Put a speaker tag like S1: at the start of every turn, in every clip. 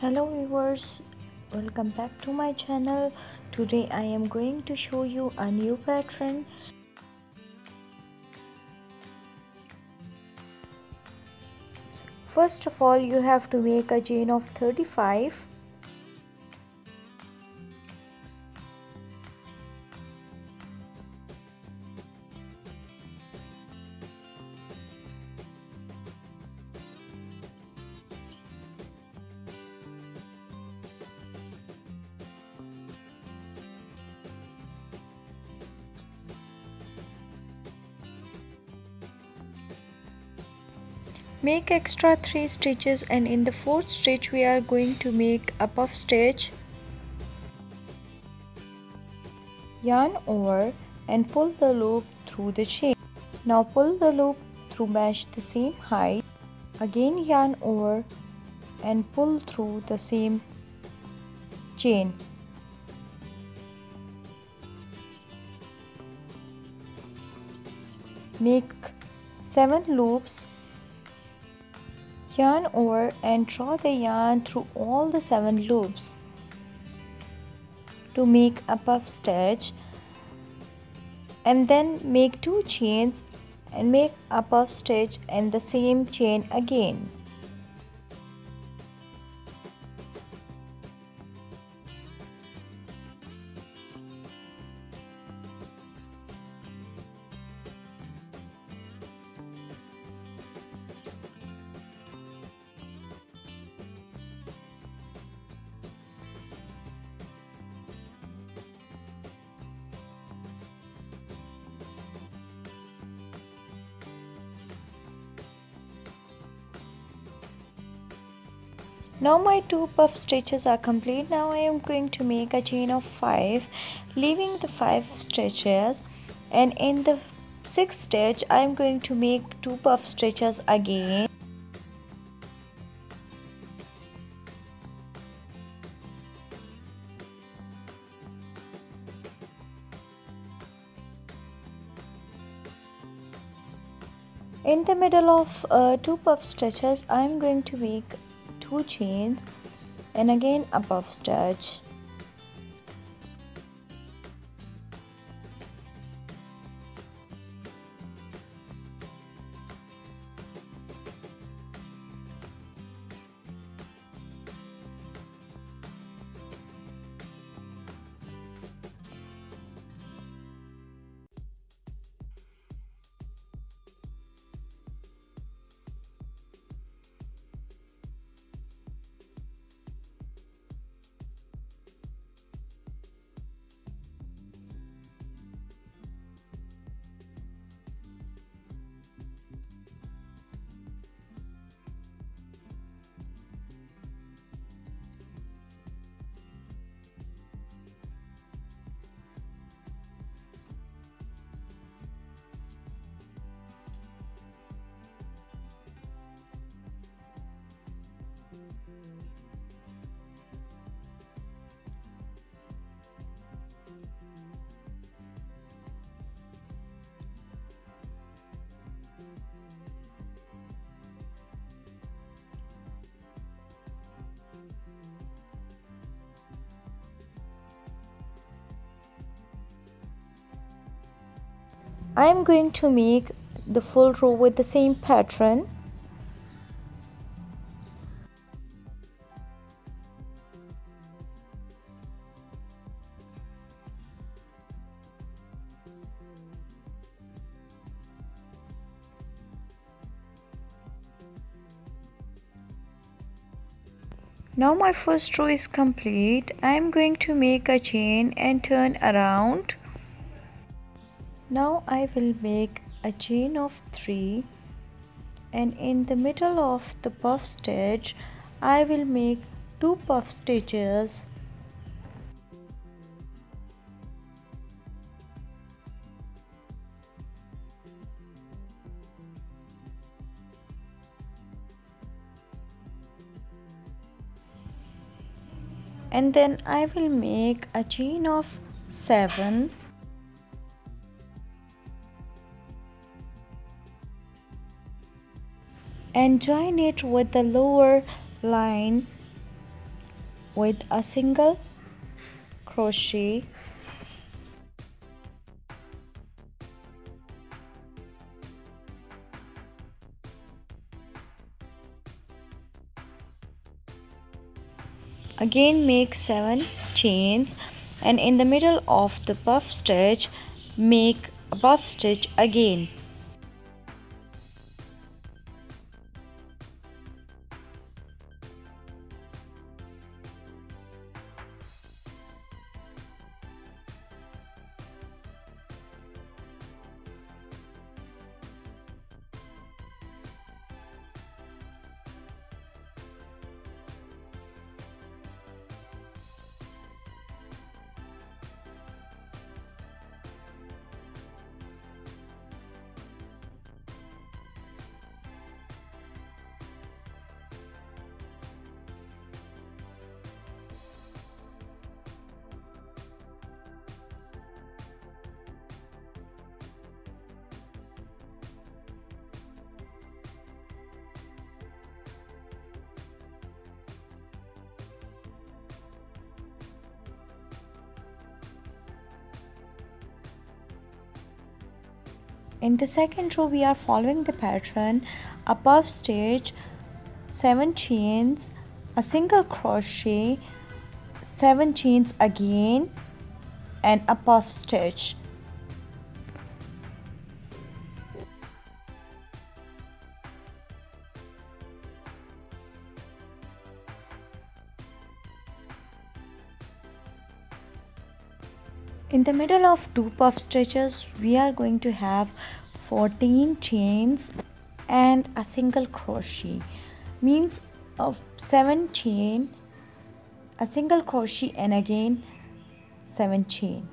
S1: Hello viewers, welcome back to my channel. Today I am going to show you a new pattern. First of all, you have to make a chain of 35. Make extra 3 stitches, and in the 4th stitch we are going to make a puff stitch. Yarn over and pull the loop through the chain. Now pull the loop through, match the same height. Again yarn over and pull through the same chain. Make 7 loops. Yarn over and draw the yarn through all the 7 loops to make a puff stitch, and then make 2 chains and make a puff stitch in the same chain again. Now my 2 puff stitches are complete. Now I am going to make a chain of 5, leaving the 5 stitches, and in the 6th stitch I am going to make 2 puff stitches again. In the middle of 2 puff stitches I am going to make 2 chains and again a puff stitch. I am going to make the full row with the same pattern. Now my first row is complete. I am going to make a chain and turn around. Now I will make a chain of 3, and in the middle of the puff stitch I will make 2 puff stitches. And then I will make a chain of 7. And join it with the lower line with a single crochet. Again make 7 chains, and in the middle of the puff stitch make a puff stitch again. In the second row we are following the pattern: a puff stitch, 7 chains, a single crochet, 7 chains again, and a puff stitch. In the middle of 2 puff stitches we are going to have 14 chains and a single crochet, means of 7 chain, a single crochet, and again 7 chain.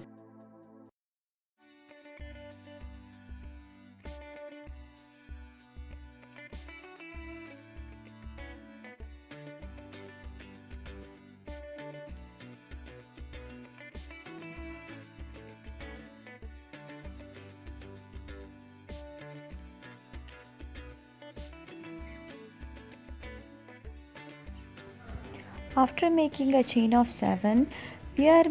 S1: After making a chain of 7, we are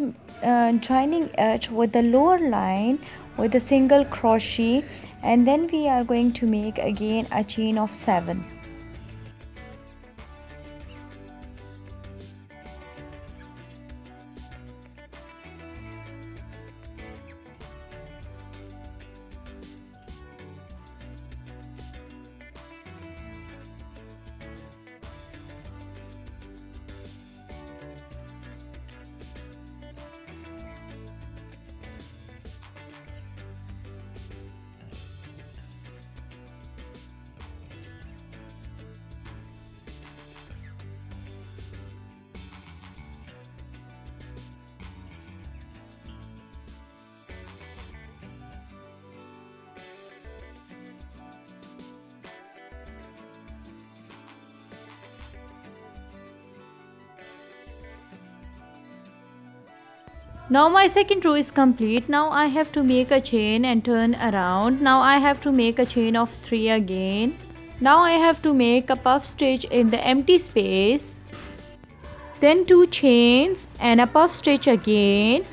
S1: joining it with the lower line with a single crochet, and then we are going to make again a chain of 7. Now my second row is complete. Now I have to make a chain and turn around. Now I have to make a chain of 3 again. Now I have to make a puff stitch in the empty space, then 2 chains and a puff stitch again.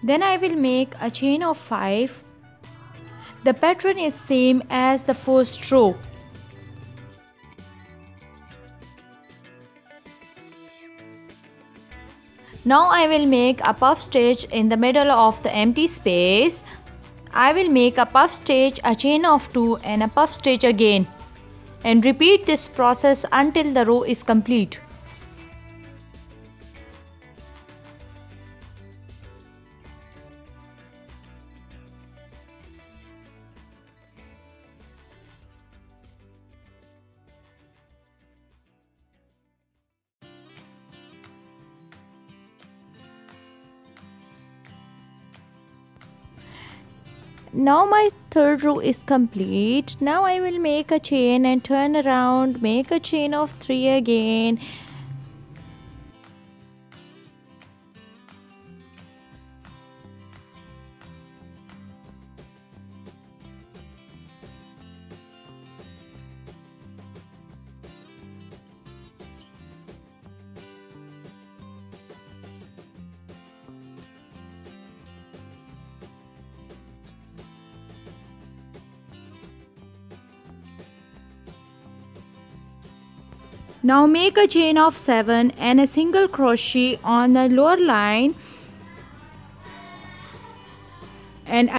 S1: Then I will make a chain of 5. The pattern is same as the first row. Now I will make a puff stitch in the middle of the empty space. I will make a puff stitch, a chain of 2 and a puff stitch again, and repeat this process until the row is complete. Now my third row is complete. Now I will make a chain and turn around, make a chain of 3 again. Now make a chain of 7 and a single crochet on the lower line, and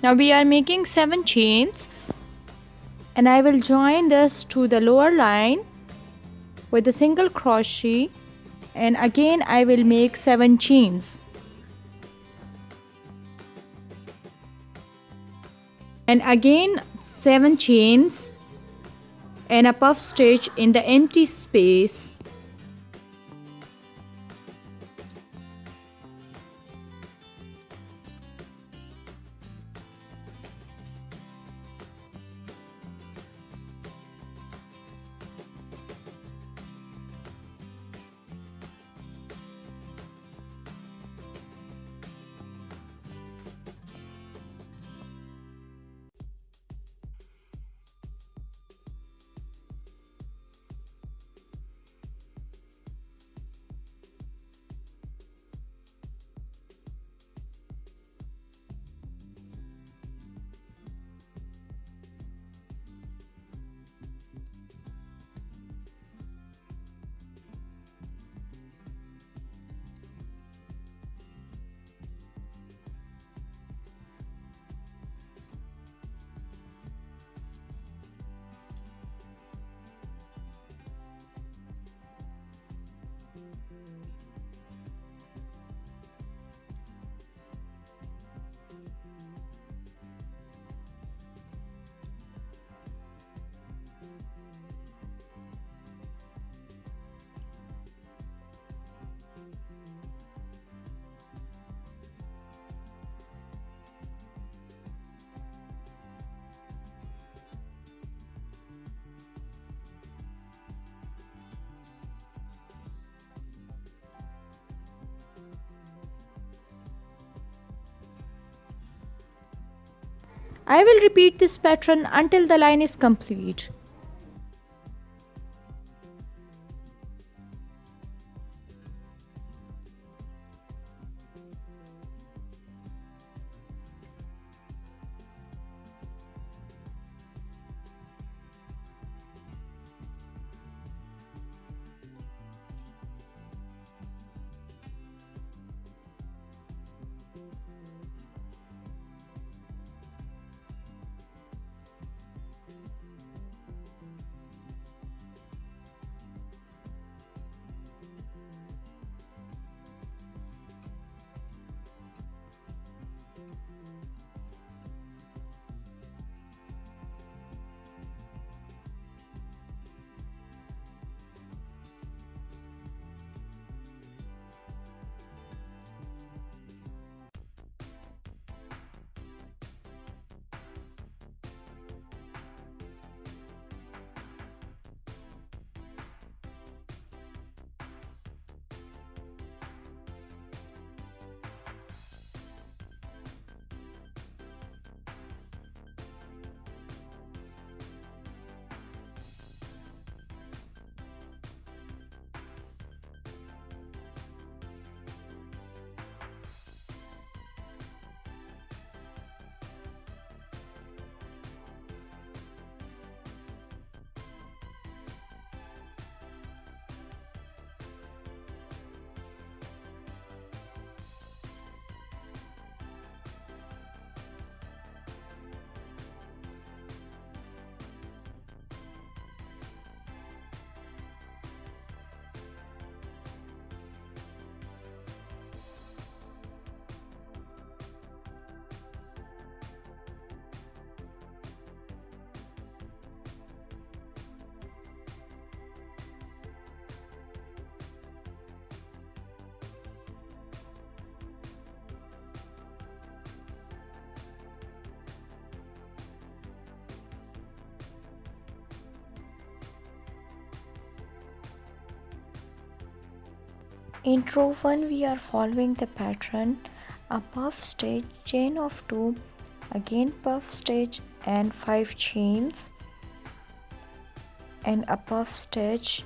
S1: now we are making 7 chains, and I will join this to the lower line with a single crochet, and again I will make 7 chains, and again 7 chains and a puff stitch in the empty space. I will repeat this pattern until the line is complete. In row 1 we are following the pattern: a puff stitch, chain of 2, again puff stitch and 5 chains, and a puff stitch,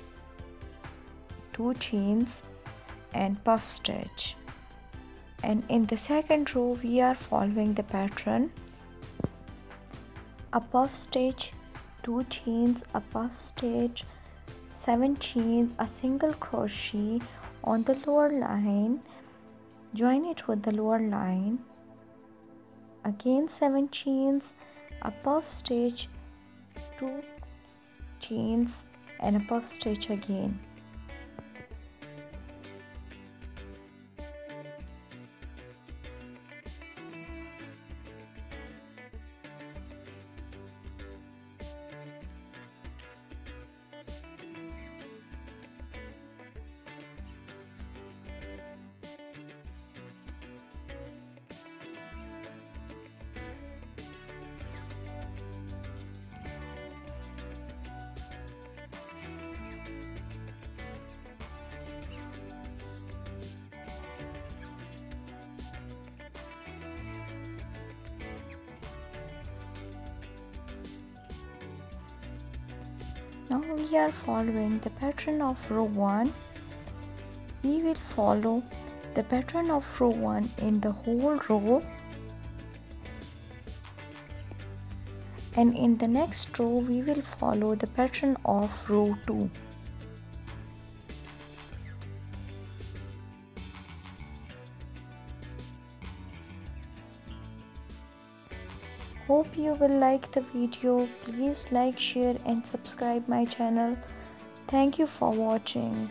S1: 2 chains and puff stitch. And in the second row we are following the pattern: a puff stitch, 2 chains, a puff stitch, 7 chains, a single crochet on the lower line, join it with the lower line, again 7 chains, a puff stitch, 2 chains and a puff stitch again. Now we are following the pattern of row 1. We will follow the pattern of row 1 in the whole row, and in the next row we will follow the pattern of row 2. Hope you will like the video. Please like, share and subscribe my channel. Thank you for watching.